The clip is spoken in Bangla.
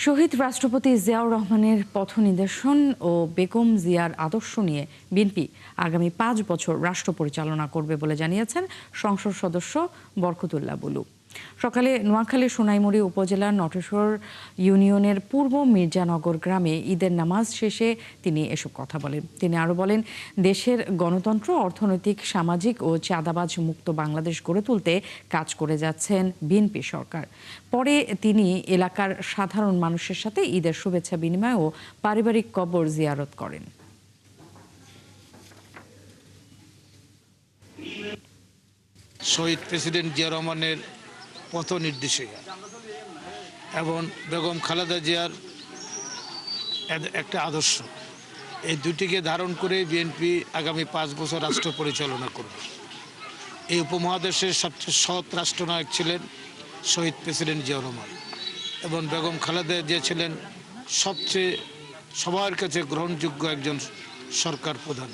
শহীদ রাষ্ট্রপতি জিয়াউর রহমানের পথনির্দেশন ও বেগম জিয়ার আদর্শ নিয়ে বিএনপি আগামী ৫ বছর রাষ্ট্র পরিচালনা করবে বলে জানিয়েছেন সংসদ সদস্য বরকতুল্লাহ বুলু। সকালে নোয়াখালীর সোনাইমুড়ি উপজেলার নটেশ্বর ইউনিয়নের পূর্ব মির্জানগর গ্রামে ঈদের নামাজ শেষে তিনি এসব কথা বলেন। তিনি আরও বলেন, দেশের গণতন্ত্র, অর্থনৈতিক, সামাজিক ও চাঁদাবাজ মুক্ত বাংলাদেশ গড়ে তুলতে কাজ করে যাচ্ছেন বিএনপি সরকার। পরে তিনি এলাকার সাধারণ মানুষের সাথে ঈদের শুভেচ্ছা বিনিময় ও পারিবারিক কবর জিয়ারত করেন। শহীদ প্রেসিডেন্ট জিয়া রহমানের পথ নির্দেশিকা এবং বেগম খালেদা জিয়ার একটা আদর্শ, এই দুটিকে ধারণ করে বিএনপি আগামী ৫ বছর রাষ্ট্র পরিচালনা করবে। এই উপমহাদেশের সবচেয়ে সৎ রাষ্ট্রনায়ক ছিলেন শহীদ প্রেসিডেন্ট জিয়া রহমান এবং বেগম খালেদা জিয়া ছিলেন সবচেয়ে সবার কাছে গ্রহণযোগ্য একজন সরকার প্রধান।